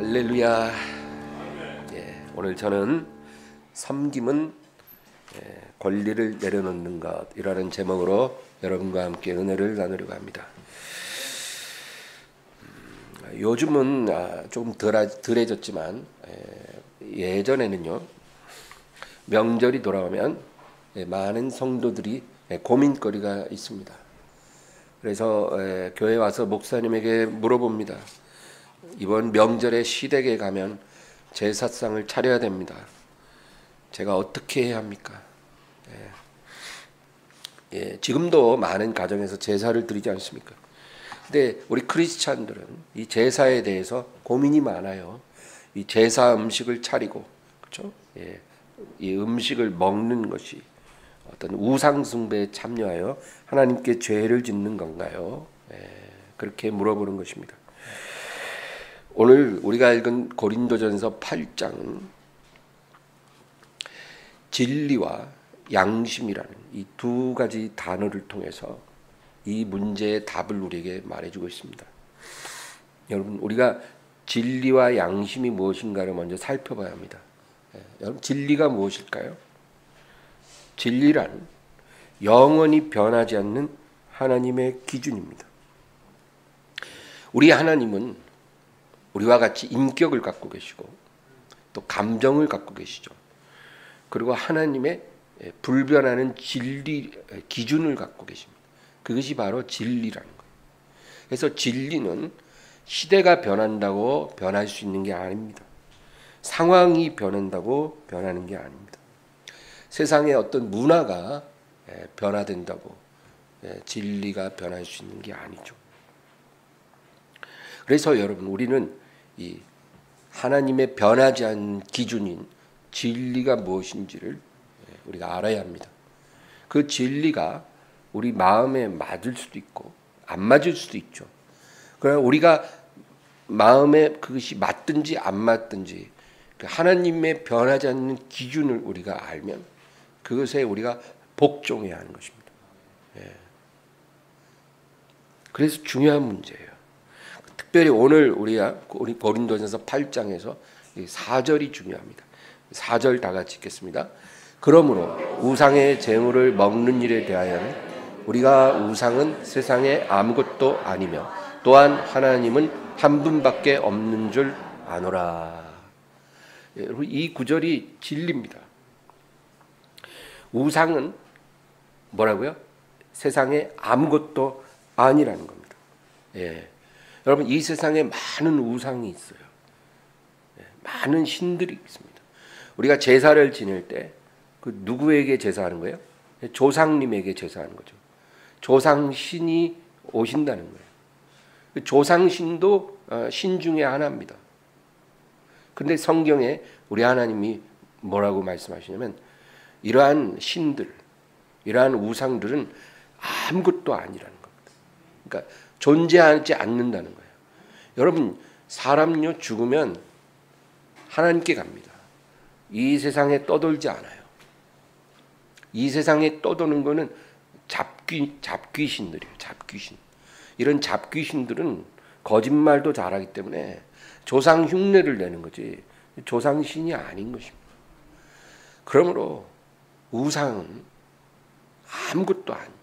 할렐루야. 오늘 저는 섬김은 권리를 내려놓는 것이라는 제목으로 여러분과 함께 은혜를 나누려고 합니다. 요즘은 조금 덜해졌지만 예전에는요, 명절이 돌아오면 많은 성도들이 고민거리가 있습니다. 그래서 교회 와서 목사님에게 물어봅니다. 이번 명절에 시댁에 가면 제사상을 차려야 됩니다. 제가 어떻게 해야 합니까? 지금도 많은 가정에서 제사를 드리지 않습니까? 근데 우리 크리스찬들은 이 제사에 대해서 고민이 많아요. 이 제사 음식을 차리고, 그렇죠? 이 음식을 먹는 것이 어떤 우상 숭배에 참여하여 하나님께 죄를 짓는 건가요? 그렇게 물어보는 것입니다. 오늘 우리가 읽은 고린도전서 8장, 진리와 양심이라는 이 두 가지 단어를 통해서 이 문제의 답을 우리에게 말해주고 있습니다. 여러분, 우리가 진리와 양심이 무엇인가를 먼저 살펴봐야 합니다. 여러분, 진리가 무엇일까요? 진리란 영원히 변하지 않는 하나님의 기준입니다. 우리 하나님은 우리와 같이 인격을 갖고 계시고 또 감정을 갖고 계시죠. 그리고 하나님의 불변하는 진리 기준을 갖고 계십니다. 그것이 바로 진리라는 거예요. 그래서 진리는 시대가 변한다고 변할 수 있는 게 아닙니다. 상황이 변한다고 변하는 게 아닙니다. 세상의 어떤 문화가 변화된다고 진리가 변할 수 있는 게 아니죠. 그래서 여러분, 우리는 이 하나님의 변하지 않는 기준인 진리가 무엇인지를 우리가 알아야 합니다. 그 진리가 우리 마음에 맞을 수도 있고 안 맞을 수도 있죠. 그러나 우리가 마음에 그것이 맞든지 안 맞든지 하나님의 변하지 않는 기준을 우리가 알면 그것에 우리가 복종해야 하는 것입니다. 그래서 중요한 문제예요. 특별히 오늘 우리 고린도전서 8장에서 4절이 중요합니다. 4절 다 같이 읽겠습니다. 그러므로 우상의 제물을 먹는 일에 대하여는 우리가 우상은 세상에 아무것도 아니며 또한 하나님은 한 분밖에 없는 줄 아노라. 여러분, 이 구절이 진리입니다. 우상은 뭐라고요? 세상에 아무것도 아니라는 겁니다. 여러분, 이 세상에 많은 우상이 있어요. 많은 신들이 있습니다. 우리가 제사를 지낼 때 그 누구에게 제사하는 거예요? 조상님에게 제사하는 거죠. 조상신이 오신다는 거예요. 조상신도 신 중에 하나입니다. 근데 성경에 우리 하나님이 뭐라고 말씀하시냐면 이러한 신들, 이러한 우상들은 아무것도 아니라는 겁니다. 그러니까 존재하지 않는다는 거예요. 여러분, 사람요 죽으면 하나님께 갑니다. 이 세상에 떠돌지 않아요. 이 세상에 떠도는 거는 잡귀신들이에요. 잡귀신. 이런 잡귀신들은 거짓말도 잘하기 때문에 조상 흉내를 내는 거지 조상신이 아닌 것입니다. 그러므로 우상은 아무것도 아닙니다.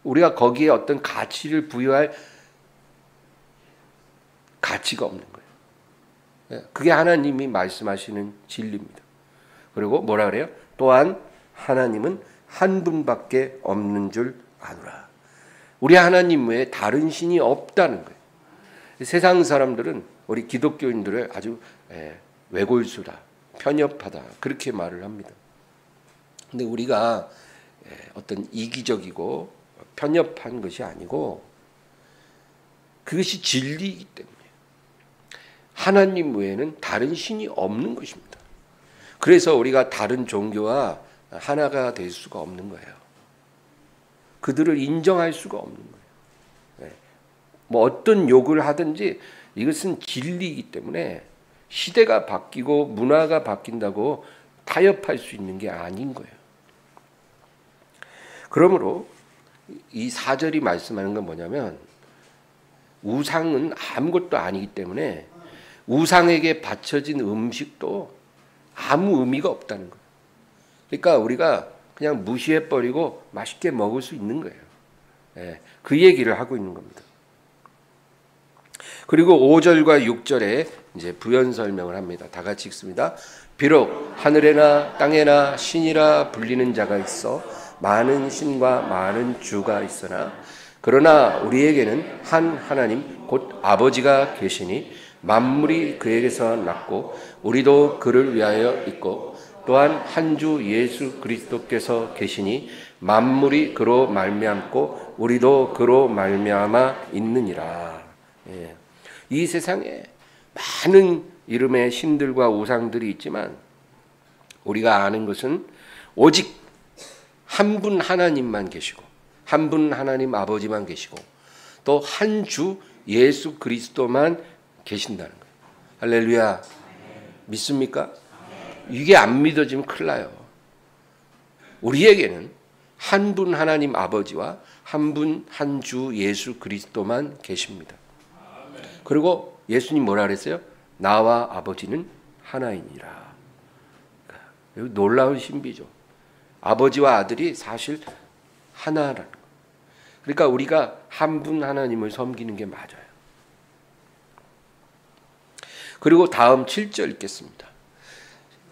우리가 거기에 어떤 가치를 부여할 가치가 없는 거예요. 그게 하나님이 말씀하시는 진리입니다. 그리고 뭐라 그래요? 또한 하나님은 한 분밖에 없는 줄 아노라. 우리 하나님 외에 다른 신이 없다는 거예요. 세상 사람들은 우리 기독교인들을 아주 외골수다, 편협하다 그렇게 말을 합니다. 근데 우리가 어떤 이기적이고 편협한 것이 아니고 그것이 진리이기 때문에 하나님 외에는 다른 신이 없는 것입니다. 그래서 우리가 다른 종교와 하나가 될 수가 없는 거예요. 그들을 인정할 수가 없는 거예요. 뭐 어떤 욕을 하든지 이것은 진리이기 때문에 시대가 바뀌고 문화가 바뀐다고 타협할 수 있는 게 아닌 거예요. 그러므로 이 4절이 말씀하는 건 뭐냐면 우상은 아무것도 아니기 때문에 우상에게 바쳐진 음식도 아무 의미가 없다는 거예요. 그러니까 우리가 그냥 무시해버리고 맛있게 먹을 수 있는 거예요. 예, 그 얘기를 하고 있는 겁니다. 그리고 5절과 6절에 이제 부연 설명을 합니다. 다 같이 읽습니다. 비록 하늘에나 땅에나 신이라 불리는 자가 있어 많은 신과 많은 주가 있으나 그러나 우리에게는 한 하나님 곧 아버지가 계시니 만물이 그에게서 났고 우리도 그를 위하여 있고 또한 한 주 예수 그리스도께서 계시니 만물이 그로 말미암고 우리도 그로 말미암아 있느니라. 예. 이 세상에 많은 이름의 신들과 우상들이 있지만 우리가 아는 것은 오직 한 분 하나님만 계시고 한 분 하나님 아버지만 계시고 또 한 주 예수 그리스도만 계신다는 거예요. 할렐루야. 믿습니까? 이게 안 믿어지면 큰일 나요. 우리에게는 한 분 하나님 아버지와 한 분 한 주 예수 그리스도만 계십니다. 그리고 예수님 뭐라 그랬어요? 나와 아버지는 하나이니라. 놀라운 신비죠. 아버지와 아들이 사실 하나라는 거예요. 그러니까 우리가 한 분 하나님을 섬기는 게 맞아요. 그리고 다음 7절 읽겠습니다.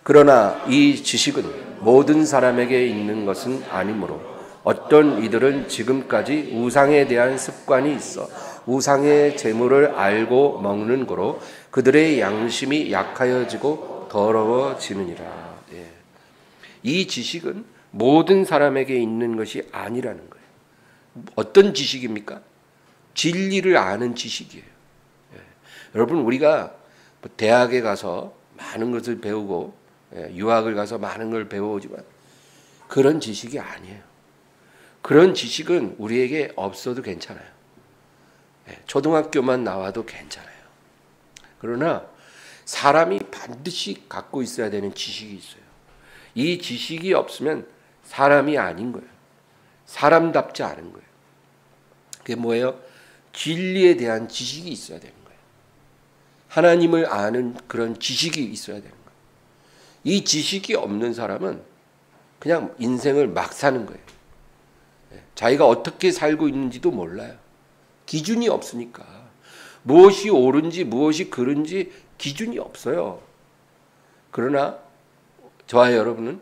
그러나 이 지식은 모든 사람에게 있는 것은 아니므로 어떤 이들은 지금까지 우상에 대한 습관이 있어 우상의 재물을 알고 먹는 거로 그들의 양심이 약하여지고 더러워지느니라. 예. 이 지식은 모든 사람에게 있는 것이 아니라는 거예요. 어떤 지식입니까? 진리를 아는 지식이에요. 예. 여러분 우리가 대학에 가서 많은 것을 배우고 유학을 가서 많은 걸 배워오지만 그런 지식이 아니에요. 그런 지식은 우리에게 없어도 괜찮아요. 초등학교만 나와도 괜찮아요. 그러나 사람이 반드시 갖고 있어야 되는 지식이 있어요. 이 지식이 없으면 사람이 아닌 거예요. 사람답지 않은 거예요. 그게 뭐예요? 진리에 대한 지식이 있어야 되는 거예요. 하나님을 아는 그런 지식이 있어야 되는 거예요. 이 지식이 없는 사람은 그냥 인생을 막 사는 거예요. 자기가 어떻게 살고 있는지도 몰라요. 기준이 없으니까. 무엇이 옳은지 무엇이 그른지 기준이 없어요. 그러나 저와 여러분은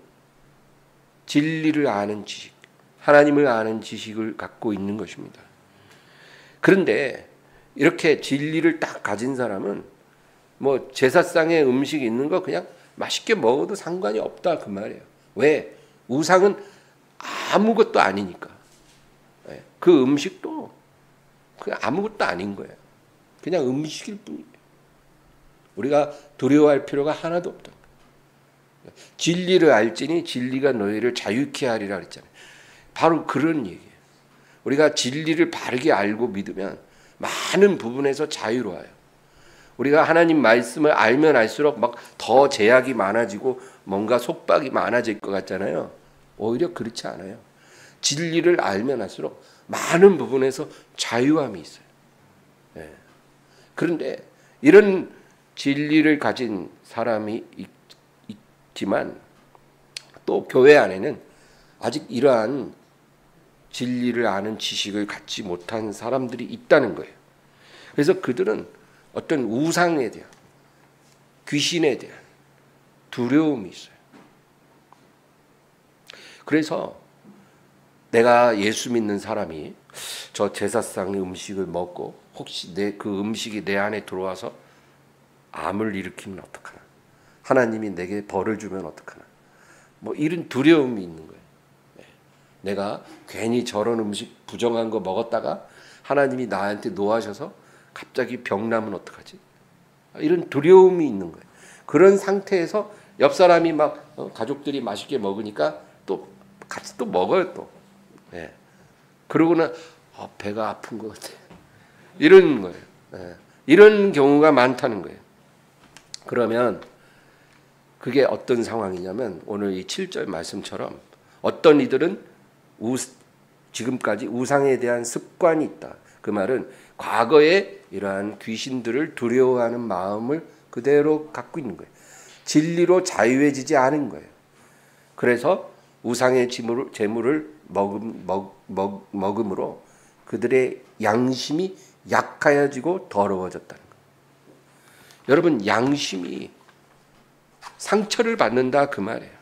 진리를 아는 지식, 하나님을 아는 지식을 갖고 있는 것입니다. 그런데 이렇게 진리를 딱 가진 사람은 뭐 제사상에 음식이 있는 거 그냥 맛있게 먹어도 상관이 없다 그 말이에요. 왜? 우상은 아무것도 아니니까. 그 음식도 그냥 아무것도 아닌 거예요. 그냥 음식일 뿐이에요. 우리가 두려워할 필요가 하나도 없다. 진리를 알지니 진리가 너희를 자유케 하리라 그랬잖아요. 바로 그런 얘기예요. 우리가 진리를 바르게 알고 믿으면 많은 부분에서 자유로워요. 우리가 하나님 말씀을 알면 알수록 막 더 제약이 많아지고 뭔가 속박이 많아질 것 같잖아요. 오히려 그렇지 않아요. 진리를 알면 알수록 많은 부분에서 자유함이 있어요. 예. 그런데 이런 진리를 가진 사람이 있지만 또 교회 안에는 아직 이러한 진리를 아는 지식을 갖지 못한 사람들이 있다는 거예요. 그래서 그들은 어떤 우상에 대한, 귀신에 대한 두려움이 있어요. 그래서 내가 예수 믿는 사람이 저 제사상의 음식을 먹고 혹시 그 음식이 내 안에 들어와서 암을 일으키면 어떡하나, 하나님이 내게 벌을 주면 어떡하나, 뭐 이런 두려움이 있는 거예요. 내가 괜히 저런 음식 부정한 거 먹었다가 하나님이 나한테 노하셔서 갑자기 병 나면 어떡하지? 이런 두려움이 있는 거예요. 그런 상태에서 옆 사람이 막 가족들이 맛있게 먹으니까 또 같이 또 먹어요 또. 예. 그러고는 배가 아픈 것 같아. 이런 거예요. 예. 이런 경우가 많다는 거예요. 그러면 그게 어떤 상황이냐면 오늘 이 7절 말씀처럼 어떤 이들은 지금까지 우상에 대한 습관이 있다. 그 말은 과거에 이러한 귀신들을 두려워하는 마음을 그대로 갖고 있는 거예요. 진리로 자유해지지 않은 거예요. 그래서 우상의 재물을 먹음으로 그들의 양심이 약하여지고 더러워졌다는 거예요. 여러분, 양심이 상처를 받는다 그 말이에요.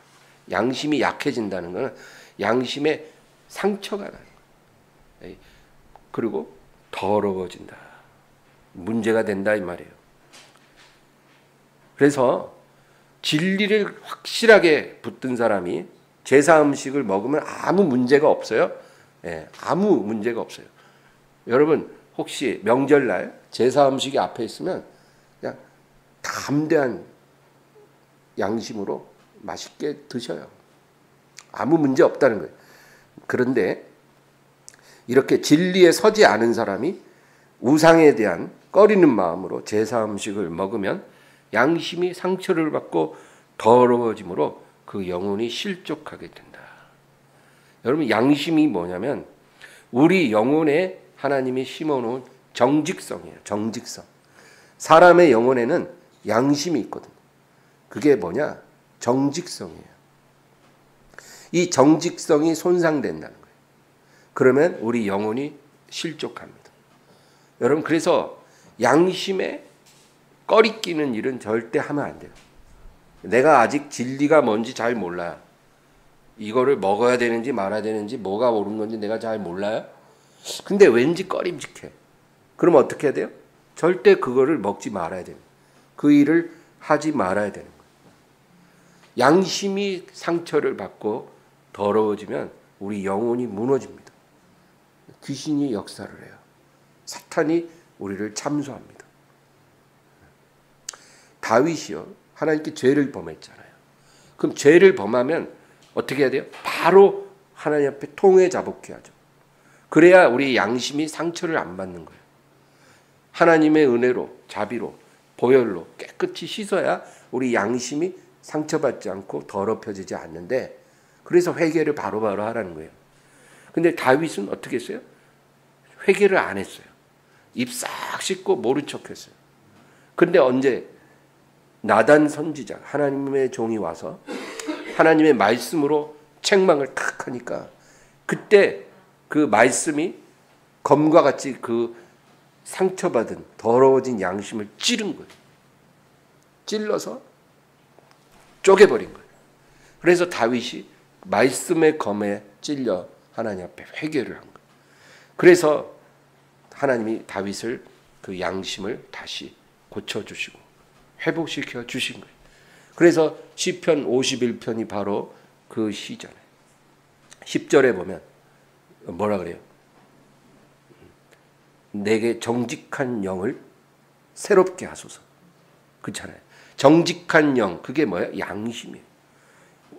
양심이 약해진다는 것은 양심에 상처가 나요. 그리고 더러워진다. 문제가 된다 이 말이에요. 그래서 진리를 확실하게 붙든 사람이 제사 음식을 먹으면 아무 문제가 없어요. 아무 문제가 없어요. 여러분 혹시 명절날 제사 음식이 앞에 있으면 그냥 담대한 양심으로 맛있게 드셔요. 아무 문제 없다는 거예요. 그런데 이렇게 진리에 서지 않은 사람이 우상에 대한 꺼리는 마음으로 제사 음식을 먹으면 양심이 상처를 받고 더러워짐으로 그 영혼이 실족하게 된다. 여러분, 양심이 뭐냐면 우리 영혼에 하나님이 심어놓은 정직성이에요. 정직성. 사람의 영혼에는 양심이 있거든요. 그게 뭐냐? 정직성이에요. 이 정직성이 손상된다는 거예요. 그러면 우리 영혼이 실족합니다. 여러분, 그래서 양심에 꺼리끼는 일은 절대 하면 안 돼요. 내가 아직 진리가 뭔지 잘 몰라요. 이거를 먹어야 되는지 말아야 되는지 뭐가 옳은 건지 내가 잘 몰라요. 근데 왠지 꺼림직해. 그럼 어떻게 해야 돼요? 절대 그거를 먹지 말아야 돼요. 그 일을 하지 말아야 되는 거예요. 양심이 상처를 받고 더러워지면 우리 영혼이 무너집니다. 귀신이 역사를 해요. 사탄이 우리를 참소합니다. 다윗이요, 하나님께 죄를 범했잖아요. 그럼 죄를 범하면 어떻게 해야 돼요? 바로 하나님 앞에 통회 자복해야죠. 그래야 우리 양심이 상처를 안 받는 거예요. 하나님의 은혜로, 자비로, 보혈로 깨끗이 씻어야 우리 양심이 상처받지 않고 더럽혀지지 않는데, 그래서 회개를 바로바로 하라는 거예요. 근데 다윗은 어떻게 했어요? 회개를 안 했어요. 입 싹 씻고 모른 척 했어요. 근데 언제 나단 선지자, 하나님의 종이 와서 하나님의 말씀으로 책망을 탁 하니까 그때 그 말씀이 검과 같이 그 상처받은 더러워진 양심을 찌른 거예요. 찔러서 쪼개버린 거예요. 그래서 다윗이 말씀의 검에 찔려 하나님 앞에 회개를 한 거예요. 그래서 하나님이 다윗을 그 양심을 다시 고쳐주시고 회복시켜 주신 거예요. 그래서 시편 51편이 바로 그 시잖아요. 10절에 보면 뭐라 그래요? 내게 정직한 영을 새롭게 하소서. 그렇잖아요. 정직한 영, 그게 뭐예요? 양심이에요.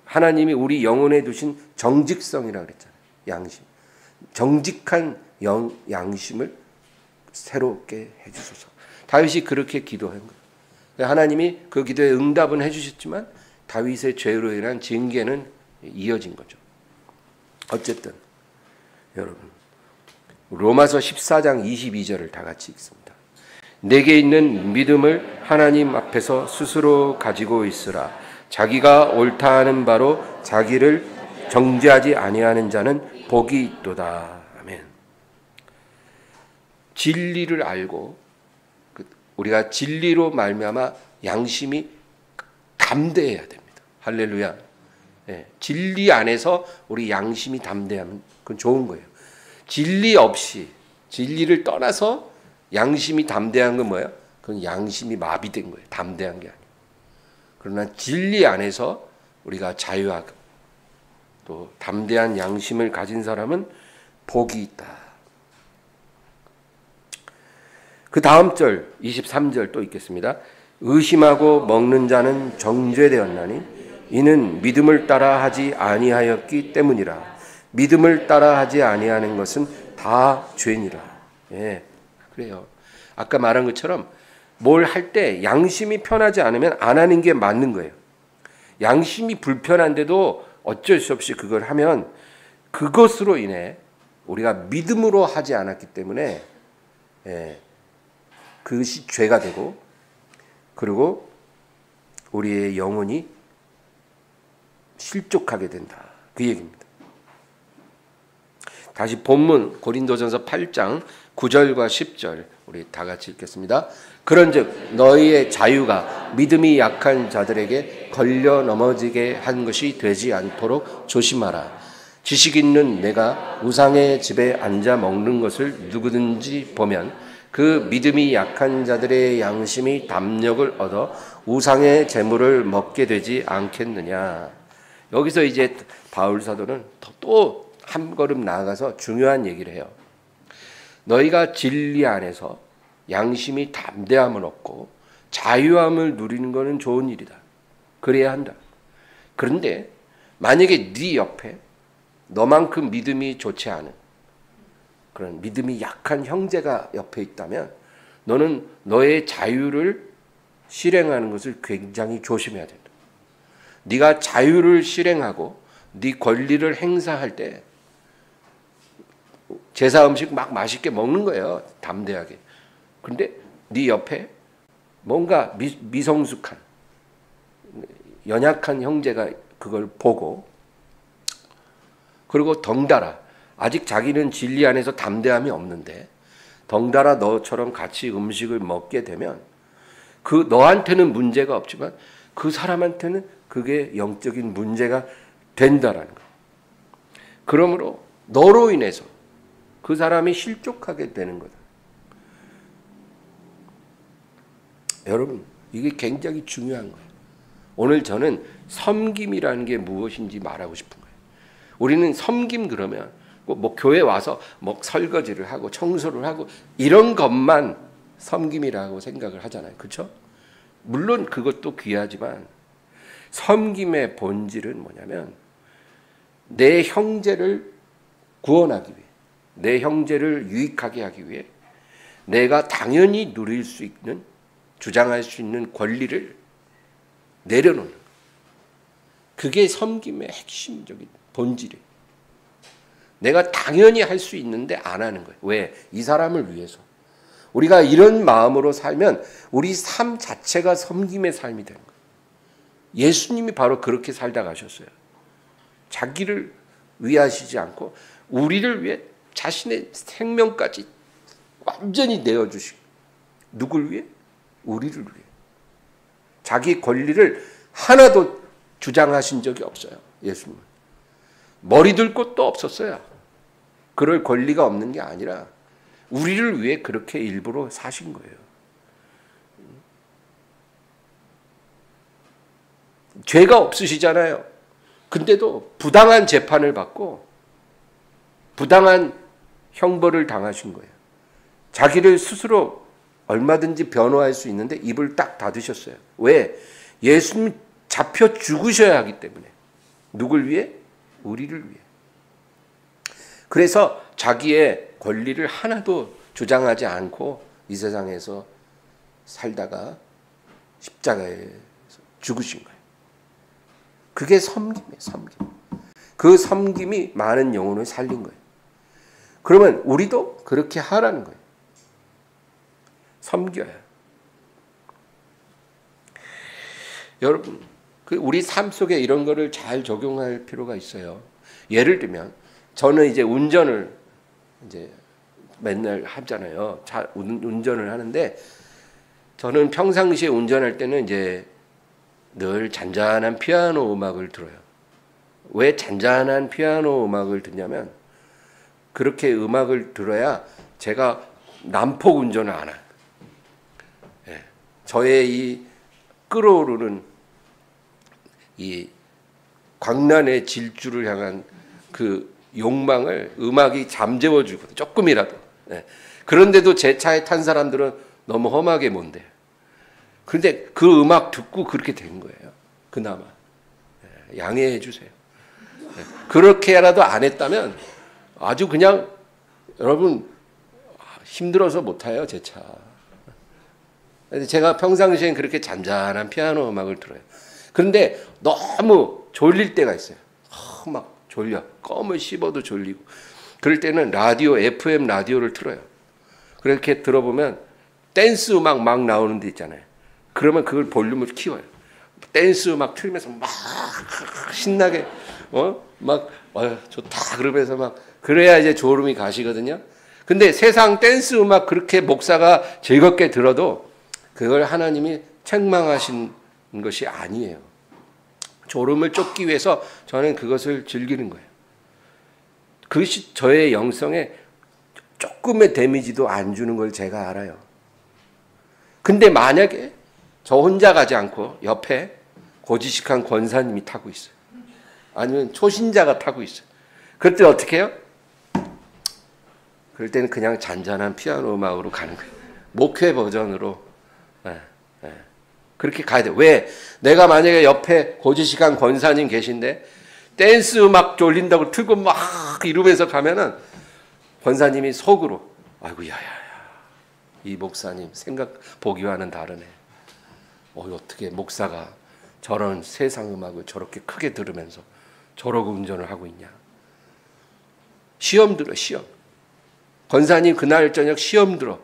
하나님이 우리 영혼에 두신 정직성이라고 그랬잖아요. 양심. 정직한 양심을 새롭게 해주소서. 다윗이 그렇게 기도한 거예요. 하나님이 그 기도에 응답은 해주셨지만 다윗의 죄로 인한 징계는 이어진 거죠. 어쨌든 여러분, 로마서 14장 22절을 다 같이 읽습니다. 내게 있는 믿음을 하나님 앞에서 스스로 가지고 있으라. 자기가 옳다 하는 바로 자기를 정죄하지 아니하는 자는 복이 있도다. 아멘. 진리를 알고 우리가 진리로 말미암아 양심이 담대해야 됩니다. 할렐루야. 네, 진리 안에서 우리 양심이 담대하면 그건 좋은 거예요. 진리 없이, 진리를 떠나서 양심이 담대한 건 뭐예요? 그건 양심이 마비된 거예요. 담대한 게 아니에요. 그러나 진리 안에서 우리가 자유하고 또 담대한 양심을 가진 사람은 복이 있다. 그 다음 절 23절 또 읽겠습니다. 의심하고 먹는 자는 정죄되었나니 이는 믿음을 따라 하지 아니하였기 때문이라. 믿음을 따라 하지 아니하는 것은 다 죄니라. 예, 그래요. 아까 말한 것처럼 뭘 할 때 양심이 편하지 않으면 안 하는 게 맞는 거예요. 양심이 불편한데도 어쩔 수 없이 그걸 하면 그것으로 인해 우리가 믿음으로 하지 않았기 때문에 그것이 죄가 되고, 그리고 우리의 영혼이 실족하게 된다. 그 얘기입니다. 다시 본문 고린도전서 8장 9절과 10절 우리 다 같이 읽겠습니다. 그런즉 너희의 자유가 믿음이 약한 자들에게 걸려 넘어지게 한 것이 되지 않도록 조심하라. 지식 있는 내가 우상의 집에 앉아 먹는 것을 누구든지 보면 그 믿음이 약한 자들의 양심이 담력을 얻어 우상의 재물을 먹게 되지 않겠느냐. 여기서 이제 바울 사도는 또 한 걸음 나아가서 중요한 얘기를 해요. 너희가 진리 안에서 양심이 담대함을 얻고 자유함을 누리는 것은 좋은 일이다. 그래야 한다. 그런데 만약에 네 옆에 너만큼 믿음이 좋지 않은 그런 믿음이 약한 형제가 옆에 있다면 너는 너의 자유를 실행하는 것을 굉장히 조심해야 된다. 네가 자유를 실행하고 네 권리를 행사할 때 제사 음식 막 맛있게 먹는 거예요. 담대하게. 그런데 네 옆에 뭔가 미성숙한 연약한 형제가 그걸 보고 그리고 덩달아 아직 자기는 진리 안에서 담대함이 없는데 덩달아 너처럼 같이 음식을 먹게 되면 그 너한테는 문제가 없지만 그 사람한테는 그게 영적인 문제가 된다라는 거예요. 그러므로 너로 인해서 그 사람이 실족하게 되는 거다. 여러분, 이게 굉장히 중요한 거예요. 오늘 저는 섬김이라는 게 무엇인지 말하고 싶은 거예요. 우리는 섬김 그러면 뭐 교회 와서 뭐 설거지를 하고 청소를 하고 이런 것만 섬김이라고 생각을 하잖아요. 그렇죠? 물론 그것도 귀하지만 섬김의 본질은 뭐냐면 내 형제를 구원하기 위해 내 형제를 유익하게 하기 위해 내가 당연히 누릴 수 있는 주장할 수 있는 권리를 내려놓는 그게 섬김의 핵심적인 본질이에요. 내가 당연히 할 수 있는데 안 하는 거예요. 왜? 이 사람을 위해서. 우리가 이런 마음으로 살면 우리 삶 자체가 섬김의 삶이 되는 거예요. 예수님이 바로 그렇게 살다 가셨어요. 자기를 위하시지 않고 우리를 위해 자신의 생명까지 완전히 내어주시고 누굴 위해? 우리를 위해. 자기 권리를 하나도 주장하신 적이 없어요. 예수님은. 머리 들 곳도 없었어요. 그럴 권리가 없는 게 아니라 우리를 위해 그렇게 일부러 사신 거예요. 죄가 없으시잖아요. 근데도 부당한 재판을 받고 부당한 형벌을 당하신 거예요. 자기를 스스로 얼마든지 변호할 수 있는데 입을 딱 닫으셨어요. 왜? 예수님 잡혀 죽으셔야 하기 때문에. 누굴 위해? 우리를 위해. 그래서 자기의 권리를 하나도 주장하지 않고 이 세상에서 살다가 십자가에서 죽으신 거예요. 그게 섬김이에요. 섬김. 그 섬김이 많은 영혼을 살린 거예요. 그러면 우리도 그렇게 하라는 거예요. 섬겨야. 여러분, 우리 삶 속에 이런 거를 잘 적용할 필요가 있어요. 예를 들면 저는 이제 운전을 이제 맨날 하잖아요. 운전을 하는데 저는 평상시에 운전할 때는 이제 늘 잔잔한 피아노 음악을 들어요. 왜 잔잔한 피아노 음악을 듣냐면 그렇게 음악을 들어야 제가 난폭 운전을 안 해요. 예. 저의 이 끓어오르는 이 광란의 질주를 향한 그 욕망을 음악이 잠재워 주거든요. 조금이라도. 예. 그런데도 제 차에 탄 사람들은 너무 험하게 못돼요. 그런데 그 음악 듣고 그렇게 된 거예요. 그나마. 예. 양해해 주세요. 예. 그렇게라도 안 했다면 아주 그냥 여러분 힘들어서 못 타요. 제 차. 제가 평상시엔 그렇게 잔잔한 피아노 음악을 들어요. 그런데 너무 졸릴 때가 있어요. 막 졸려. 껌을 씹어도 졸리고. 그럴 때는 라디오, FM 라디오를 틀어요. 그렇게 들어보면 댄스 음악 막 나오는 데 있잖아요. 그러면 그걸 볼륨을 키워요. 댄스 음악 틀면서 막 신나게 좋다 그러면서 막 그래야 이제 졸음이 가시거든요. 근데 세상 댄스 음악 그렇게 목사가 즐겁게 들어도 그걸 하나님이 책망하신 것이 아니에요. 졸음을 쫓기 위해서 저는 그것을 즐기는 거예요. 그것이 저의 영성에 조금의 데미지도 안 주는 걸 제가 알아요. 근데 만약에 저 혼자 가지 않고 옆에 고지식한 권사님이 타고 있어요. 아니면 초신자가 타고 있어요. 그럴 때 어떻게 해요? 그럴 때는 그냥 잔잔한 피아노 음악으로 가는 거예요. 목회 버전으로. 그렇게 가야 돼요. 왜? 내가 만약에 옆에 고지식한 권사님 계신데 댄스 음악 졸린다고 틀고 막 이러면서 가면은 권사님이 속으로 아이고 야야야 이 목사님 생각 보기와는 다르네. 어떻게 목사가 저런 세상 음악을 저렇게 크게 들으면서 저러고 운전을 하고 있냐. 시험 들어 시험. 권사님 그날 저녁 시험 들어.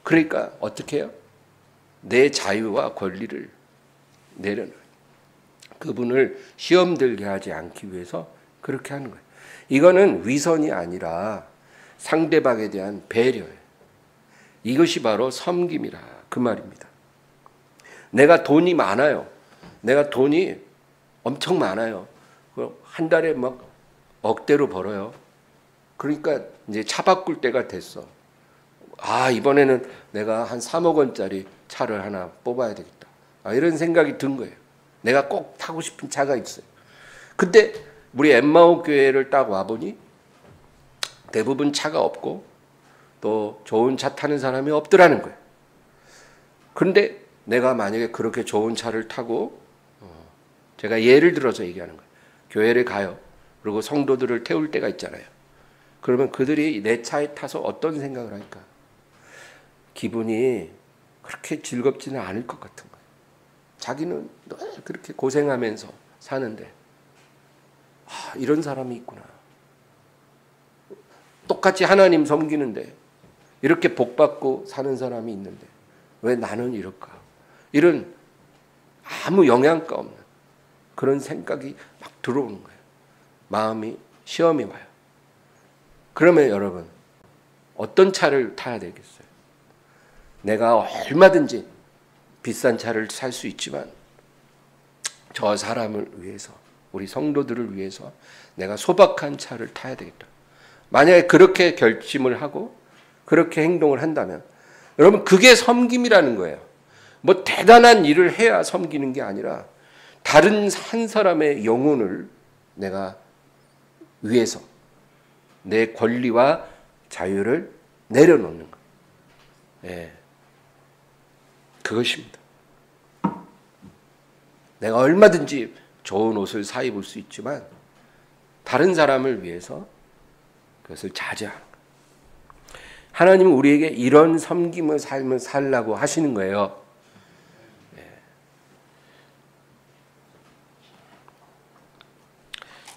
그러니까 어떻게 해요? 내 자유와 권리를 내려놔요. 그분을 시험 들게 하지 않기 위해서 그렇게 하는 거예요. 이거는 위선이 아니라 상대방에 대한 배려예요. 이것이 바로 섬김이라 그 말입니다. 내가 돈이 많아요. 내가 돈이 엄청 많아요. 한 달에 막 억대로 벌어요. 그러니까 이제 차 바꿀 때가 됐어. 이번에는 내가 한 3억 원짜리 차를 하나 뽑아야 되겠다. 이런 생각이 든 거예요. 내가 꼭 타고 싶은 차가 있어요. 근데 우리 엠마오 교회를 딱 와보니 대부분 차가 없고 또 좋은 차 타는 사람이 없더라는 거예요. 그런데 내가 만약에 그렇게 좋은 차를 타고 제가 예를 들어서 얘기하는 거예요. 교회를 가요. 그리고 성도들을 태울 때가 있잖아요. 그러면 그들이 내 차에 타서 어떤 생각을 할까? 기분이 그렇게 즐겁지는 않을 것 같은 거예요. 자기는 그렇게 고생하면서 사는데 이런 사람이 있구나. 똑같이 하나님 섬기는데 이렇게 복받고 사는 사람이 있는데 왜 나는 이럴까? 이런 아무 영향가 없는 그런 생각이 막 들어오는 거예요. 마음이 시험이 와요. 그러면 여러분 어떤 차를 타야 되겠어요? 내가 얼마든지 비싼 차를 살 수 있지만 저 사람을 위해서 우리 성도들을 위해서 내가 소박한 차를 타야 되겠다. 만약에 그렇게 결심을 하고 그렇게 행동을 한다면 여러분 그게 섬김이라는 거예요. 뭐 대단한 일을 해야 섬기는 게 아니라 다른 한 사람의 영혼을 내가 위해서 내 권리와 자유를 내려놓는 것. 그것입니다. 내가 얼마든지 좋은 옷을 사 입을 수 있지만 다른 사람을 위해서 그것을 자제하는 것. 하나님은 우리에게 이런 섬김의 삶을 살라고 하시는 거예요.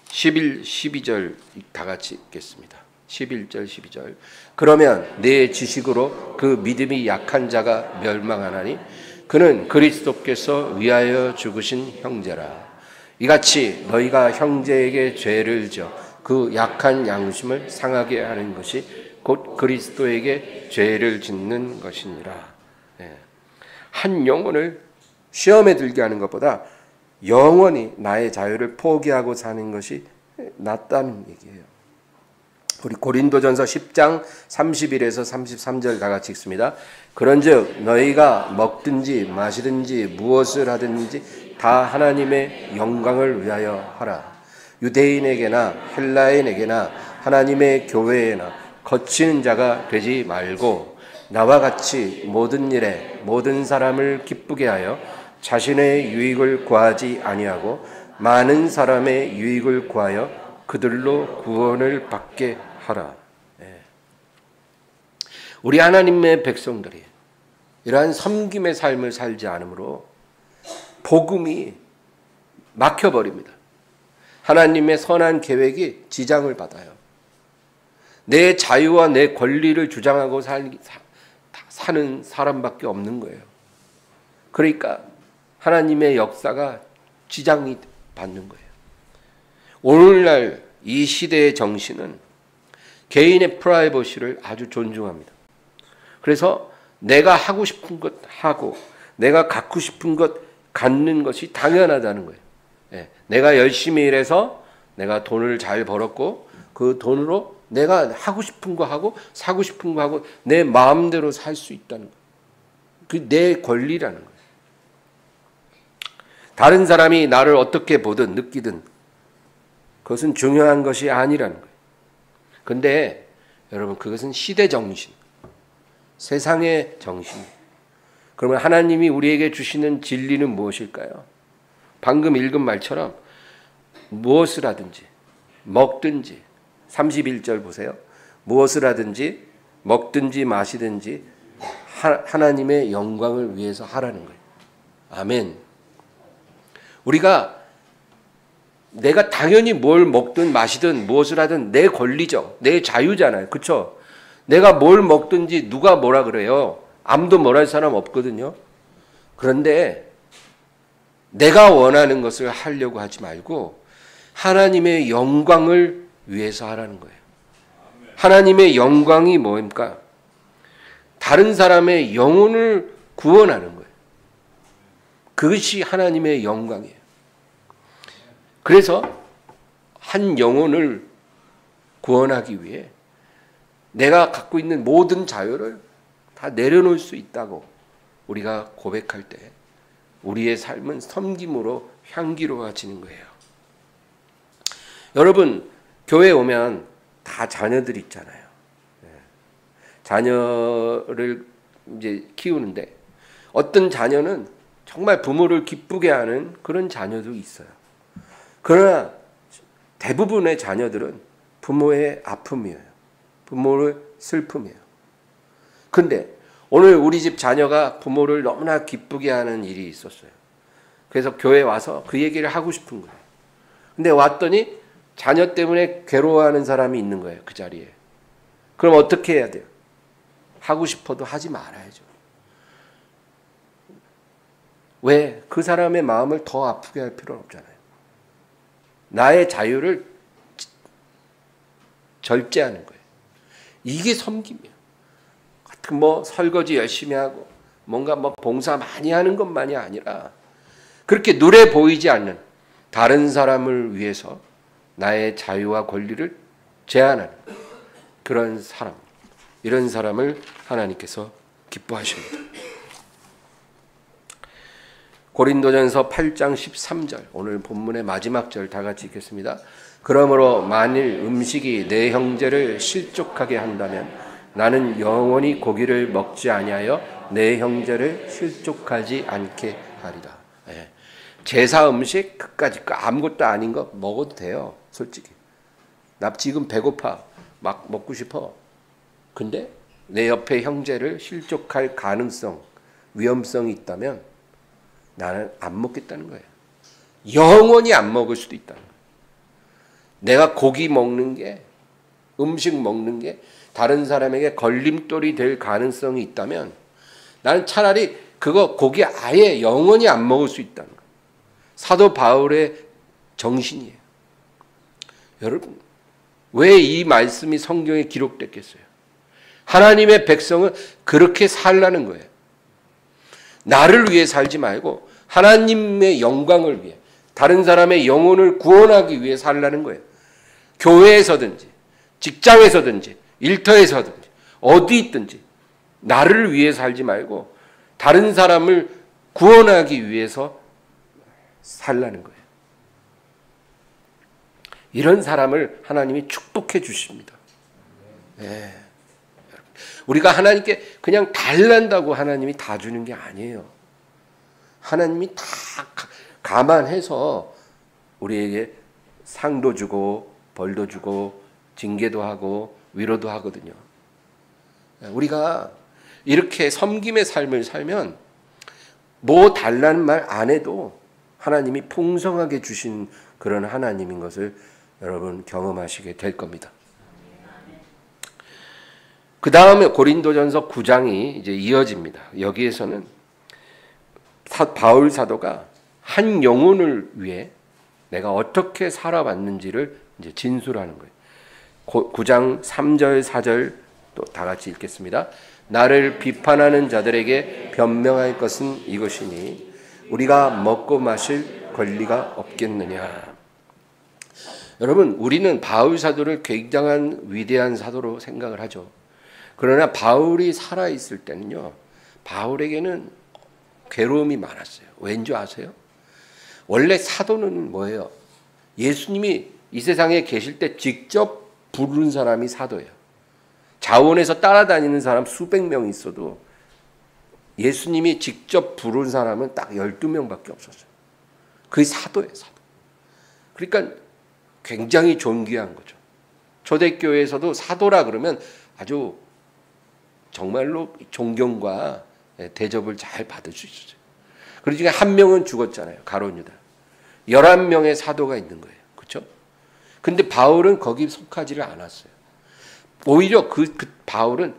11, 12절 다 같이 읽겠습니다. 11절, 12절. 그러면 내 지식으로 그 믿음이 약한 자가 멸망하나니 그는 그리스도께서 위하여 죽으신 형제라. 이같이 너희가 형제에게 죄를 지어 그 약한 양심을 상하게 하는 것이 곧 그리스도에게 죄를 짓는 것이니라. 한 영혼을 시험에 들게 하는 것보다 영원히 나의 자유를 포기하고 사는 것이 낫다는 얘기예요. 우리 고린도전서 10장 31에서 33절 다 같이 읽습니다. 그런즉 너희가 먹든지 마시든지 무엇을 하든지 다 하나님의 영광을 위하여 하라. 유대인에게나 헬라인에게나 하나님의 교회에나 거치는 자가 되지 말고 나와 같이 모든 일에 모든 사람을 기쁘게 하여 자신의 유익을 구하지 아니하고 많은 사람의 유익을 구하여 그들로 구원을 받게 하라. 우리 하나님의 백성들이 이러한 섬김의 삶을 살지 않으므로 복음이 막혀버립니다. 하나님의 선한 계획이 지장을 받아요. 내 자유와 내 권리를 주장하고 사는 사람밖에 없는 거예요. 그러니까 하나님의 역사가 지장이 받는 거예요. 오늘날 이 시대의 정신은 개인의 프라이버시를 아주 존중합니다. 그래서 내가 하고 싶은 것 하고 내가 갖고 싶은 것 갖는 것이 당연하다는 거예요. 예, 내가 열심히 일해서 내가 돈을 잘 벌었고 그 돈으로 내가 하고 싶은 거 하고 사고 싶은 거 하고 내 마음대로 살 수 있다는 거예요. 그 내 권리라는 거예요. 다른 사람이 나를 어떻게 보든 느끼든 그것은 중요한 것이 아니라는 거예요. 근데 여러분 그것은 시대 정신, 세상의 정신. 그러면 하나님이 우리에게 주시는 진리는 무엇일까요? 방금 읽은 말처럼 무엇을 하든지 먹든지 31절 보세요. 무엇을 하든지 먹든지 마시든지 하나님의 영광을 위해서 하라는 거예요. 아멘. 우리가 내가 당연히 뭘 먹든 마시든 무엇을 하든 내 권리죠. 내 자유잖아요. 그렇죠? 내가 뭘 먹든지 누가 뭐라 그래요. 아무도 뭐라 할 사람 없거든요. 그런데 내가 원하는 것을 하려고 하지 말고 하나님의 영광을 위해서 하라는 거예요. 하나님의 영광이 뭡니까? 다른 사람의 영혼을 구원하는 거예요. 그것이 하나님의 영광이에요. 그래서 한 영혼을 구원하기 위해 내가 갖고 있는 모든 자유를 다 내려놓을 수 있다고 우리가 고백할 때 우리의 삶은 섬김으로 향기로워지는 거예요. 여러분 교회 오면 다 자녀들 있잖아요. 자녀를 이제 키우는데 어떤 자녀는 정말 부모를 기쁘게 하는 그런 자녀도 있어요. 그러나 대부분의 자녀들은 부모의 아픔이에요. 부모의 슬픔이에요. 근데 오늘 우리 집 자녀가 부모를 너무나 기쁘게 하는 일이 있었어요. 그래서 교회에 와서 그 얘기를 하고 싶은 거예요. 근데 왔더니 자녀 때문에 괴로워하는 사람이 있는 거예요. 그 자리에. 그럼 어떻게 해야 돼요? 하고 싶어도 하지 말아야죠. 왜? 그 사람의 마음을 더 아프게 할 필요는 없잖아요. 나의 자유를 절제하는 거예요. 이게 섬김이에요. 뭐 설거지 열심히 하고 뭔가 뭐 봉사 많이 하는 것만이 아니라 그렇게 눈에 보이지 않는 다른 사람을 위해서 나의 자유와 권리를 제한하는 그런 사람, 이런 사람을 하나님께서 기뻐하십니다. 고린도전서 8장 13절, 오늘 본문의 마지막 절 다 같이 읽겠습니다. 그러므로 만일 음식이 내 형제를 실족하게 한다면 나는 영원히 고기를 먹지 아니하여 내 형제를 실족하지 않게 하리라. 예. 제사 음식 그까짓 거 아무것도 아닌 거 먹어도 돼요. 솔직히. 나 지금 배고파. 막 먹고 싶어. 근데 내 옆에 형제를 실족할 가능성, 위험성이 있다면 나는 안 먹겠다는 거예요. 영원히 안 먹을 수도 있다는 거예요. 내가 고기 먹는 게, 음식 먹는 게 다른 사람에게 걸림돌이 될 가능성이 있다면 나는 차라리 그거 고기 아예 영원히 안 먹을 수 있다는 거예요. 사도 바울의 정신이에요. 여러분, 왜 이 말씀이 성경에 기록됐겠어요? 하나님의 백성은 그렇게 살라는 거예요. 나를 위해 살지 말고 하나님의 영광을 위해, 다른 사람의 영혼을 구원하기 위해 살라는 거예요. 교회에서든지 직장에서든지 일터에서든지 어디 있든지 나를 위해 살지 말고 다른 사람을 구원하기 위해서 살라는 거예요. 이런 사람을 하나님이 축복해 주십니다. 네. 우리가 하나님께 그냥 달란다고 하나님이 다 주는 게 아니에요. 하나님이 다 감안해서 우리에게 상도 주고 벌도 주고 징계도 하고 위로도 하거든요. 우리가 이렇게 섬김의 삶을 살면 뭐 달라는 말 안 해도 하나님이 풍성하게 주신 그런 하나님인 것을 여러분 경험하시게 될 겁니다. 그 다음에 고린도전서 9장이 이제 이어집니다. 여기에서는 바울 사도가 한 영혼을 위해 내가 어떻게 살아왔는지를 이제 진술하는 거예요. 9장 3절 4절 또 다 같이 읽겠습니다. 나를 비판하는 자들에게 변명할 것은 이것이니 우리가 먹고 마실 권리가 없겠느냐. 여러분, 우리는 바울 사도를 굉장한 위대한 사도로 생각을 하죠. 그러나 바울이 살아있을 때는요, 바울에게는 괴로움이 많았어요. 왠지 아세요? 원래 사도는 뭐예요? 예수님이 이 세상에 계실 때 직접 부른 사람이 사도예요. 자원에서 따라다니는 사람 수백 명 있어도 예수님이 직접 부른 사람은 딱 12명밖에 없었어요. 그게 사도예요, 사도. 그러니까 굉장히 존귀한 거죠. 초대교회에서도 사도라 그러면 아주 정말로 존경과 대접을 잘 받을 수 있었어요. 그리고 중에 한 명은 죽었잖아요. 가룟 유다. 11명의 사도가 있는 거예요. 그렇죠? 근데 바울은 거기 속하지를 않았어요. 오히려 그 바울은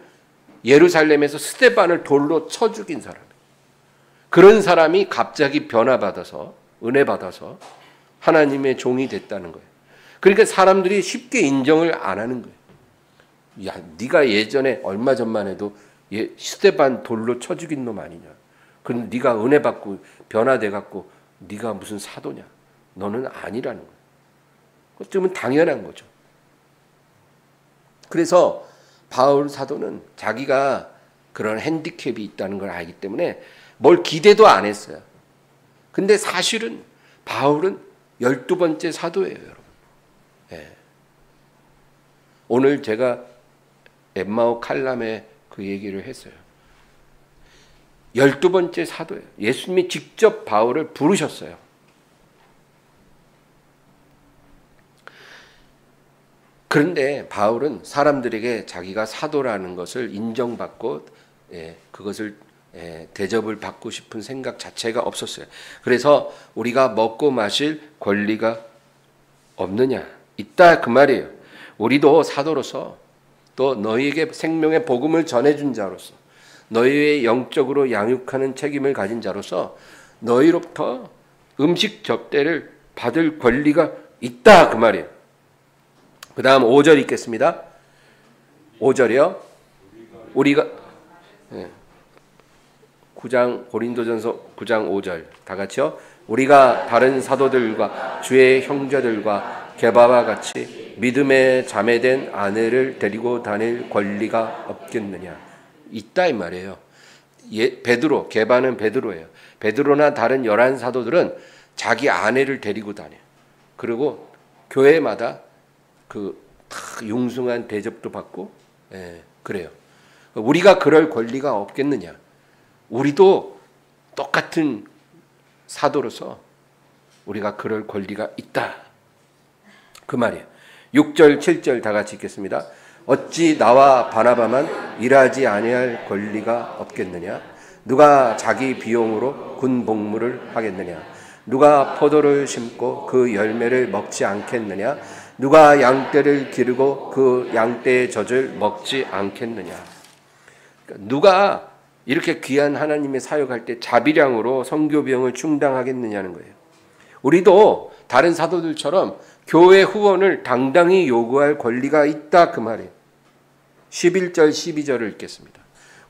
예루살렘에서 스데반을 돌로 쳐 죽인 사람이에요. 그런 사람이 갑자기 변화받아서 은혜 받아서 하나님의 종이 됐다는 거예요. 그러니까 사람들이 쉽게 인정을 안 하는 거예요. 야, 네가 예전에 얼마 전만 해도 스데반 돌로 쳐 죽인 놈 아니냐. 그럼 네가 은혜 받고 변화돼 갖고 네가 무슨 사도냐. 너는 아니라는 거예요. 어쩌면 당연한 거죠. 그래서 바울 사도는 자기가 그런 핸디캡이 있다는 걸 알기 때문에 뭘 기대도 안 했어요. 근데 사실은 바울은 12번째 사도예요, 여러분. 예. 오늘 제가 엠마오 칼람에 그 얘기를 했어요. 12번째 사도예요. 예수님이 직접 바울을 부르셨어요. 그런데 바울은 사람들에게 자기가 사도라는 것을 인정받고 그것을 대접을 받고 싶은 생각 자체가 없었어요. 그래서 우리가 먹고 마실 권리가 없느냐? 있다 그 말이에요. 우리도 사도로서 또 너희에게 생명의 복음을 전해준 자로서 너희의 영적으로 양육하는 책임을 가진 자로서 너희로부터 음식 접대를 받을 권리가 있다 그 말이에요. 그 다음 5절 읽겠습니다. 5절이요. 우리가 9장 고린도전서 9장 5절 다 같이요. 우리가 다른 사도들과 주의 형제들과 게바와 같이 믿음에 자매된 아내를 데리고 다닐 권리가 없겠느냐. 있다 이 말이에요. 베드로, 게바는 베드로예요. 베드로나 다른 11사도들은 자기 아내를 데리고 다녀요. 그리고 교회마다 그 융숭한 대접도 받고 그래요. 우리가 그럴 권리가 없겠느냐. 우리도 똑같은 사도로서 우리가 그럴 권리가 있다. 그 말이에요. 6절 7절 다 같이 읽겠습니다. 어찌 나와 바나바만 일하지 아니할 권리가 없겠느냐. 누가 자기 비용으로 군 복무를 하겠느냐. 누가 포도를 심고 그 열매를 먹지 않겠느냐. 누가 양떼를 기르고 그 양떼의 젖을 먹지 않겠느냐. 그러니까 누가 이렇게 귀한 하나님의 사역할 때 자비량으로 선교 비용을 충당하겠느냐는 거예요. 우리도 다른 사도들처럼 교회 후원을 당당히 요구할 권리가 있다 그 말이에요. 11절 12절을 읽겠습니다.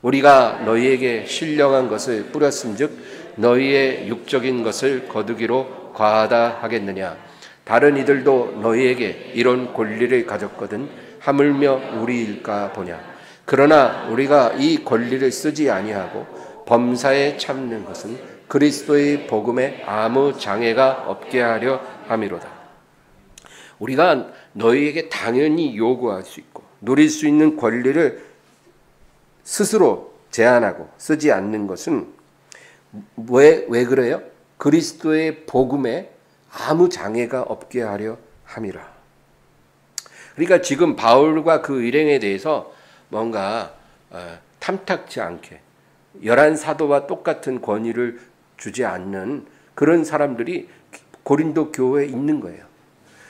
우리가 너희에게 신령한 것을 뿌렸음즉 너희의 육적인 것을 거두기로 과하다 하겠느냐. 다른 이들도 너희에게 이런 권리를 가졌거든 하물며 우리일까 보냐. 그러나 우리가 이 권리를 쓰지 아니하고 범사에 참는 것은 그리스도의 복음에 아무 장애가 없게 하려 함이로다. 우리가 너희에게 당연히 요구할 수 있고 누릴 수 있는 권리를 스스로 제한하고 쓰지 않는 것은 왜 그래요? 그리스도의 복음에 아무 장애가 없게 하려 함이라. 그러니까 지금 바울과 그 일행에 대해서 뭔가 탐탁지 않게 11사도와 똑같은 권위를 주지 않는 그런 사람들이 고린도 교회에 있는 거예요.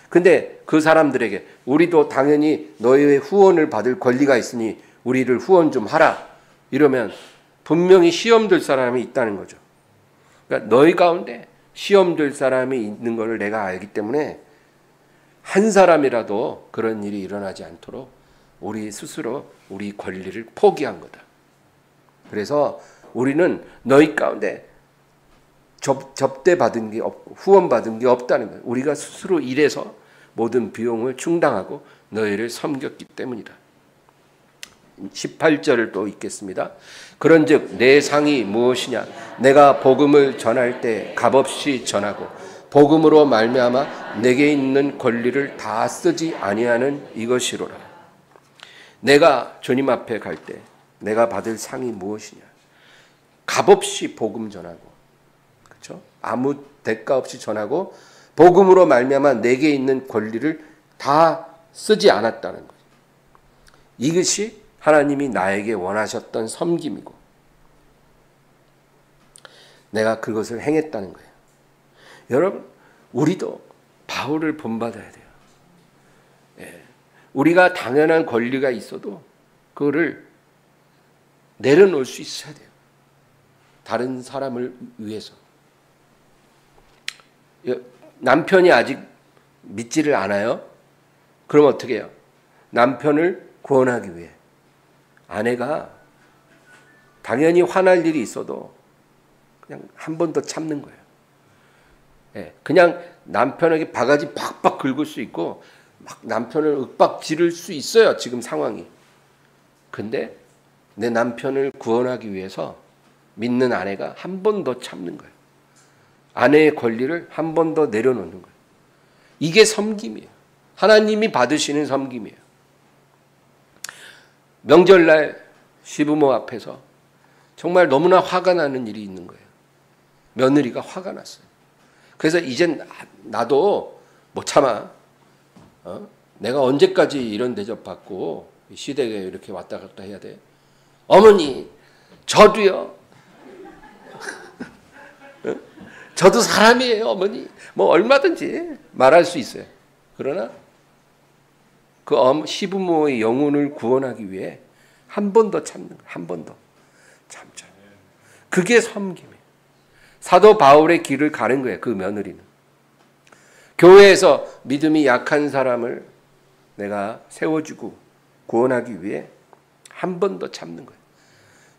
근데 그 사람들에게 우리도 당연히 너희의 후원을 받을 권리가 있으니 우리를 후원 좀 하라. 이러면 분명히 시험 들 사람이 있다는 거죠. 그러니까 너희 가운데 시험 들 사람이 있는 것을 내가 알기 때문에 한 사람이라도 그런 일이 일어나지 않도록 우리 스스로 우리 권리를 포기한 거다. 그래서 우리는 너희 가운데 접대받은 게 없고 후원받은 게 없다는 거예요. 우리가 스스로 일해서 모든 비용을 충당하고 너희를 섬겼기 때문이다. 18절을 또 읽겠습니다. 그런즉 내 상이 무엇이냐? 내가 복음을 전할 때 값없이 전하고 복음으로 말미암아 내게 있는 권리를 다 쓰지 아니하는 이것이로라. 내가 주님 앞에 갈 때 내가 받을 상이 무엇이냐? 값없이 복음 전하고, 그렇죠? 아무 대가 없이 전하고 복음으로 말미암아 내게 있는 권리를 다 쓰지 않았다는 거예요. 이것이 하나님이 나에게 원하셨던 섬김이고 내가 그것을 행했다는 거예요. 여러분, 우리도 바울을 본받아야 돼요. 예. 우리가 당연한 권리가 있어도 그거를 내려놓을 수 있어야 돼요. 다른 사람을 위해서. 남편이 아직 믿지를 않아요? 그럼 어떻게 해요? 남편을 구원하기 위해 아내가 당연히 화날 일이 있어도 그냥 한 번 더 참는 거예요. 예, 그냥 남편에게 바가지 팍팍 긁을 수 있고 막 남편을 윽박 지를 수 있어요. 지금 상황이. 근데 내 남편을 구원하기 위해서 믿는 아내가 한 번 더 참는 거예요. 아내의 권리를 한 번 더 내려놓는 거예요. 이게 섬김이에요. 하나님이 받으시는 섬김이에요. 명절날 시부모 앞에서 정말 너무나 화가 나는 일이 있는 거예요. 며느리가 화가 났어요. 그래서 이젠 나도 못 참아. 내가 언제까지 이런 대접 받고 시댁에 이렇게 왔다 갔다 해야 돼? 어머니, 저도요. 저도 사람이에요, 어머니. 뭐 얼마든지 말할 수 있어요. 그러나 그 시부모의 영혼을 구원하기 위해 한 번 더 참는 거예요. 한 번 더 참죠. 그게 섬김이에요. 사도 바울의 길을 가는 거예요. 그 며느리는. 교회에서 믿음이 약한 사람을 내가 세워주고 구원하기 위해 한 번 더 참는 거예요.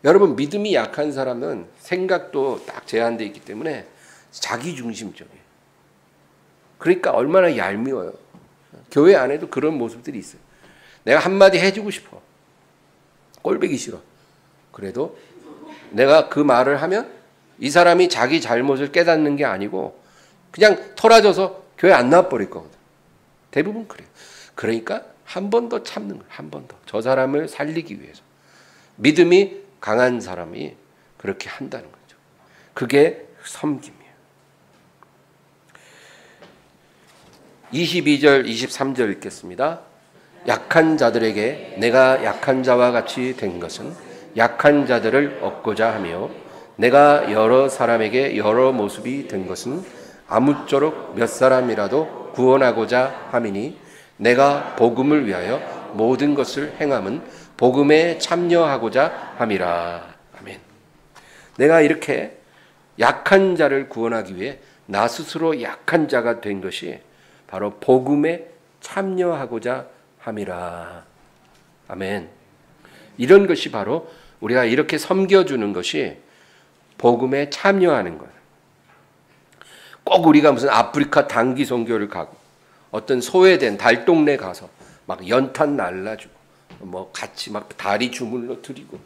여러분, 믿음이 약한 사람은 생각도 딱 제한되어 있기 때문에 자기중심적이에요. 그러니까 얼마나 얄미워요. 교회 안에도 그런 모습들이 있어요. 내가 한마디 해주고 싶어. 꼴보기 싫어. 그래도 내가 그 말을 하면 이 사람이 자기 잘못을 깨닫는 게 아니고 그냥 토라져서 교회 안 나와버릴 거거든. 대부분 그래요. 그러니까 한 번 더 참는 거예요. 한 번 더. 저 사람을 살리기 위해서. 믿음이 강한 사람이 그렇게 한다는 거죠. 그게 섬김이에요. 22절, 23절 읽겠습니다. 약한 자들에게 내가 약한 자와 같이 된 것은 약한 자들을 얻고자 하며 내가 여러 사람에게 여러 모습이 된 것은 아무쪼록 몇 사람이라도 구원하고자 함이니 내가 복음을 위하여 모든 것을 행함은 복음에 참여하고자 함이라. 아멘. 내가 이렇게 약한 자를 구원하기 위해 나 스스로 약한 자가 된 것이 바로 복음에 참여하고자 함이라. 아멘. 이런 것이 바로 우리가 이렇게 섬겨주는 것이 복음에 참여하는 거예요. 꼭 우리가 무슨 아프리카 단기 선교를 가고 어떤 소외된 달동네 가서 막 연탄 날라주고 뭐 같이 막 다리 주물러 드리고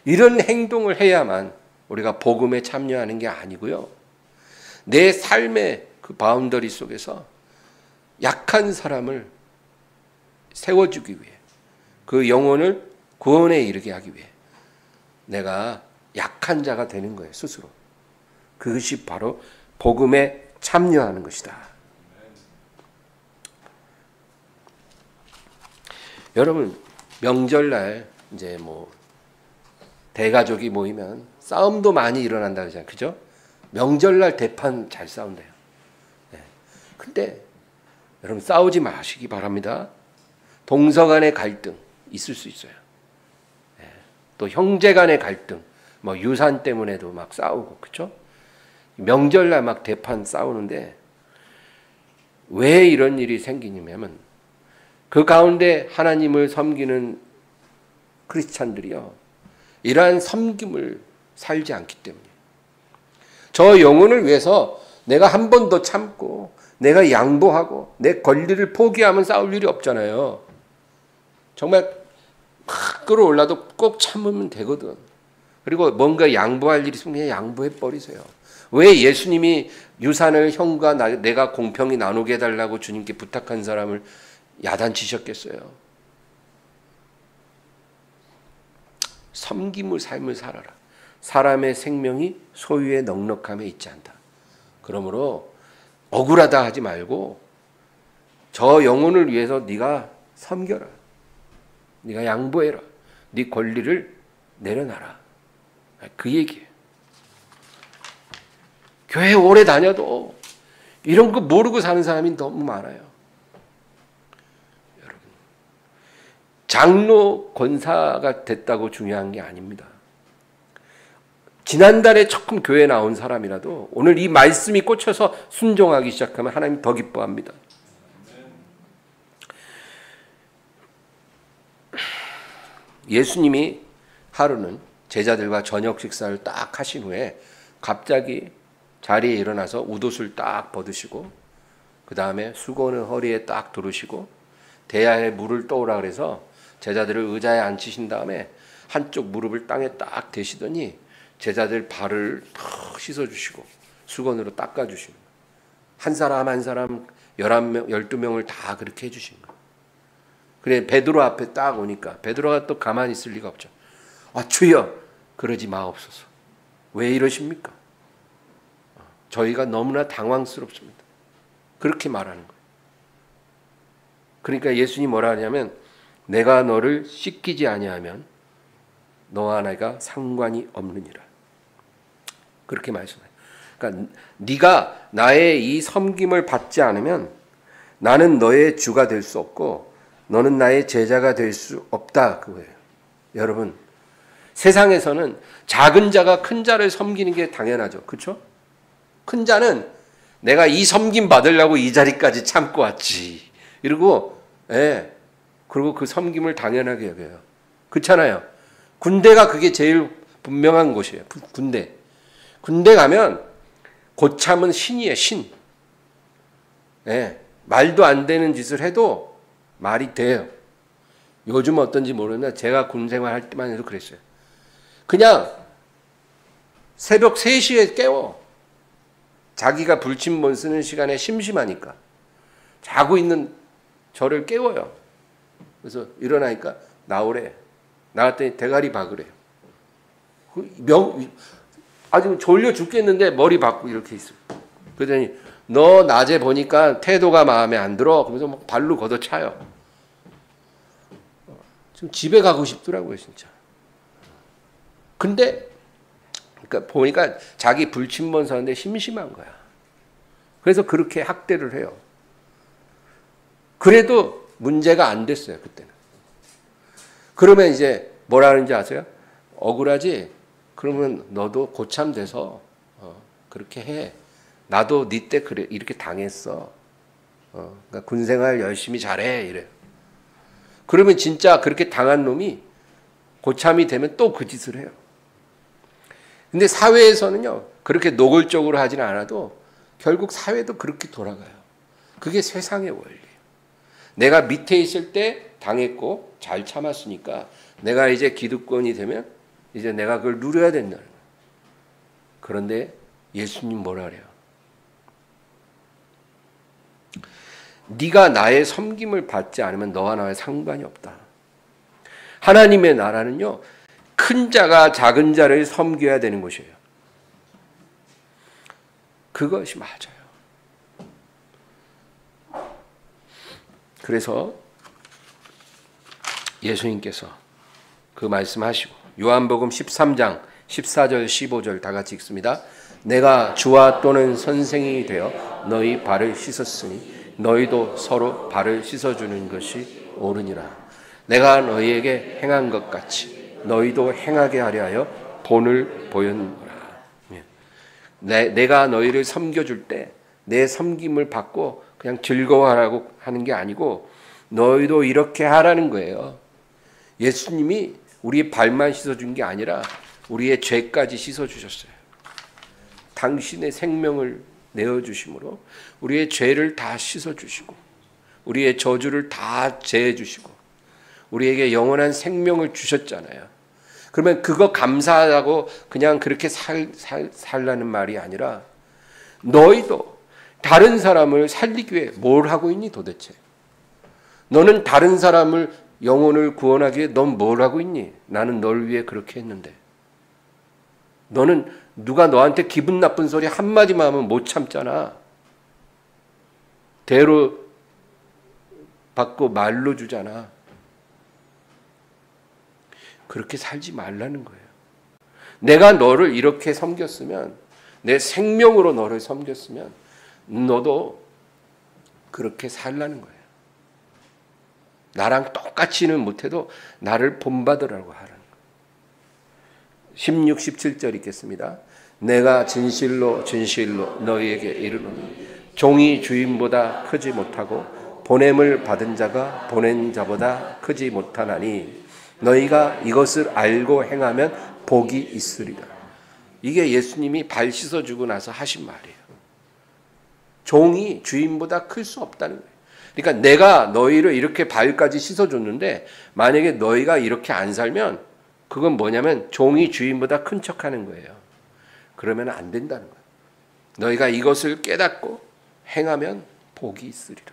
이런 행동을 해야만 우리가 복음에 참여하는 게 아니고요. 내 삶의 그 바운더리 속에서 약한 사람을 세워주기 위해 그 영혼을 구원에 이르게 하기 위해 내가 약한 자가 되는 거예요. 스스로. 그것이 바로 복음에 참여하는 것이다. 여러분, 명절날 이제 뭐 대가족이 모이면 싸움도 많이 일어난다 그러잖아요. 그죠? 명절날 대판 잘 싸운대요. 네. 근데 여러분, 싸우지 마시기 바랍니다. 동서 간의 갈등 있을 수 있어요. 또 형제 간의 갈등, 뭐 유산 때문에도 막 싸우고, 그렇죠? 명절날 막 대판 싸우는데 왜 이런 일이 생기냐면 그 가운데 하나님을 섬기는 크리스찬들이요, 이러한 섬김을 살지 않기 때문이에요. 저 영혼을 위해서 내가 한 번 더 참고 내가 양보하고 내 권리를 포기하면 싸울 일이 없잖아요. 정말 막 끌어올라도 꼭 참으면 되거든. 그리고 뭔가 양보할 일이 있으면 그냥 양보해 버리세요. 왜 예수님이 유산을 형과 내가 공평히 나누게 해달라고 주님께 부탁한 사람을 야단치셨겠어요? 섬김의 삶을 살아라. 사람의 생명이 소유의 넉넉함에 있지 않다. 그러므로 억울하다 하지 말고 저 영혼을 위해서 네가 섬겨라. 네가 양보해라. 네 권리를 내려놔라. 그 얘기예요. 교회 오래 다녀도 이런 거 모르고 사는 사람이 너무 많아요. 여러분, 장로 권사가 됐다고 중요한 게 아닙니다. 지난달에 조금 교회 나온 사람이라도 오늘 이 말씀이 꽂혀서 순종하기 시작하면 하나님 더 기뻐합니다. 예수님이 하루는 제자들과 저녁 식사를 딱 하신 후에 갑자기 자리에 일어나서 웃옷을 딱 벗으시고 그 다음에 수건을 허리에 딱 두르시고 대야에 물을 떠오라 그래서 제자들을 의자에 앉히신 다음에 한쪽 무릎을 땅에 딱 대시더니 제자들 발을 탁 씻어주시고 수건으로 닦아주시는 거예요. 한 사람 한 사람 11명, 12명을 다 그렇게 해주신 거예요. 그래 베드로 앞에 딱 오니까 베드로가 또 가만히 있을 리가 없죠. 아, 주여 그러지 마옵소서. 왜 이러십니까? 저희가 너무나 당황스럽습니다. 그렇게 말하는 거예요. 그러니까 예수님이 뭐라 하냐면 내가 너를 씻기지 아니하면 너와 내가 상관이 없느니라. 그렇게 말씀해요. 그러니까 네가 나의 이 섬김을 받지 않으면 나는 너의 주가 될 수 없고 너는 나의 제자가 될 수 없다 그거예요. 여러분, 세상에서는 작은 자가 큰 자를 섬기는 게 당연하죠. 그렇죠? 큰 자는 내가 이 섬김 받으려고 이 자리까지 참고 왔지. 이러고 그리고 그 섬김을 당연하게 여겨요. 그렇잖아요. 군대가 그게 제일 분명한 곳이에요. 군대 가면 고참은 신이에요. 신. 말도 안 되는 짓을 해도 말이 돼요. 요즘 어떤지 모르는데 제가 군 생활할 때만 해도 그랬어요. 그냥 새벽 3시에 깨워. 자기가 불침번 쓰는 시간에 심심하니까 자고 있는 저를 깨워요. 그래서 일어나니까 나오래. 나왔더니 대가리 박으래요. 아주 졸려 죽겠는데 머리 박고 이렇게 있어요. 그러더니 너 낮에 보니까 태도가 마음에 안 들어. 그러면서 막 발로 걷어차요. 지금 집에 가고 싶더라고요, 진짜. 근데 그러니까 보니까 자기 불침번 사는데 심심한 거야. 그래서 그렇게 학대를 해요. 그래도 문제가 안 됐어요, 그때는. 그러면 이제 뭐라 하는지 아세요? 억울하지? 그러면 너도 고참 돼서 그렇게 해. 나도 네 때 그래 이렇게 당했어. 그러니까 군생활 열심히 잘해 이래요. 그러면 진짜 그렇게 당한 놈이 고참이 되면 또 그 짓을 해요. 근데 사회에서는요 그렇게 노골적으로 하지는 않아도 결국 사회도 그렇게 돌아가요. 그게 세상의 원리예요. 내가 밑에 있을 때 당했고 잘 참았으니까 내가 이제 기득권이 되면 이제 내가 그걸 누려야 된다는 거예요. 그런데 예수님 뭐라 그래요? 네가 나의 섬김을 받지 않으면 너와 나의 상관이 없다. 하나님의 나라는요 큰 자가 작은 자를 섬겨야 되는 것이에요. 그것이 맞아요. 그래서 예수님께서 그 말씀하시고 요한복음 13장 14절 15절 다 같이 읽습니다. 내가 주와 또는 선생이 되어 너희 발을 씻었으니 너희도 서로 발을 씻어주는 것이 옳으니라. 내가 너희에게 행한 것 같이 너희도 행하게 하려 하여 본을 보였노라. 내가 너희를 섬겨줄 때 내 섬김을 받고 그냥 즐거워하라고 하는 게 아니고 너희도 이렇게 하라는 거예요. 예수님이 우리의 발만 씻어준 게 아니라 우리의 죄까지 씻어주셨어요. 당신의 생명을 내어주심으로 우리의 죄를 다 씻어주시고 우리의 저주를 다 제해주시고 우리에게 영원한 생명을 주셨잖아요. 그러면 그거 감사하다고 그냥 그렇게 살라는 말이 아니라 너희도 다른 사람을 살리기 위해 뭘 하고 있니 도대체? 너는 다른 사람을 영혼을 구원하기 위해 넌 뭘 하고 있니? 나는 널 위해 그렇게 했는데. 너는 누가 너한테 기분 나쁜 소리 한마디만 하면 못 참잖아. 대로 받고 말로 주잖아. 그렇게 살지 말라는 거예요. 내가 너를 이렇게 섬겼으면, 내 생명으로 너를 섬겼으면 너도 그렇게 살라는 거예요. 나랑 똑같이는 못해도 나를 본받으라고 하라는 거예요. 16, 17절 읽겠습니다. 내가 진실로 너희에게 이르노니 종이 주인보다 크지 못하고 보냄을 받은 자가 보낸 자보다 크지 못하나니 너희가 이것을 알고 행하면 복이 있으리라. 이게 예수님이 발 씻어주고 나서 하신 말이에요. 종이 주인보다 클 수 없다는 거예요. 그러니까 내가 너희를 이렇게 발까지 씻어줬는데 만약에 너희가 이렇게 안 살면 그건 뭐냐면 종이 주인보다 큰 척하는 거예요. 그러면 안 된다는 거예요. 너희가 이것을 깨닫고 행하면 복이 있으리라.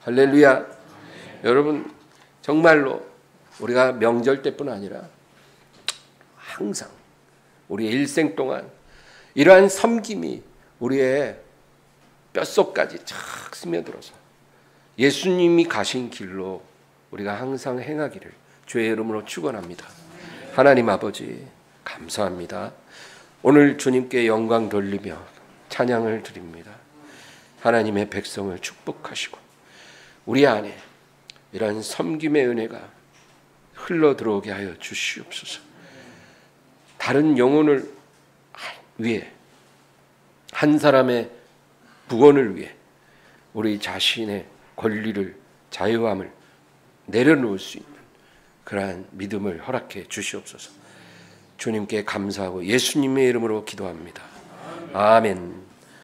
할렐루야. 여러분 정말로 우리가 명절 때뿐 아니라 항상 우리 일생 동안 이러한 섬김이 우리의 뼛속까지 착 스며들어서 예수님이 가신 길로 우리가 항상 행하기를 주의 이름으로 축원합니다. 하나님 아버지 감사합니다. 오늘 주님께 영광 돌리며 찬양을 드립니다. 하나님의 백성을 축복하시고 우리 안에 이러한 섬김의 은혜가 흘러 들어오게 하여 주시옵소서. 다른 영혼을 위해 한 사람의 구원을 위해 우리 자신의 권리를 자유함을 내려놓을 수 있는 그러한 믿음을 허락해 주시옵소서. 주님께 감사하고 예수님의 이름으로 기도합니다. 아멘.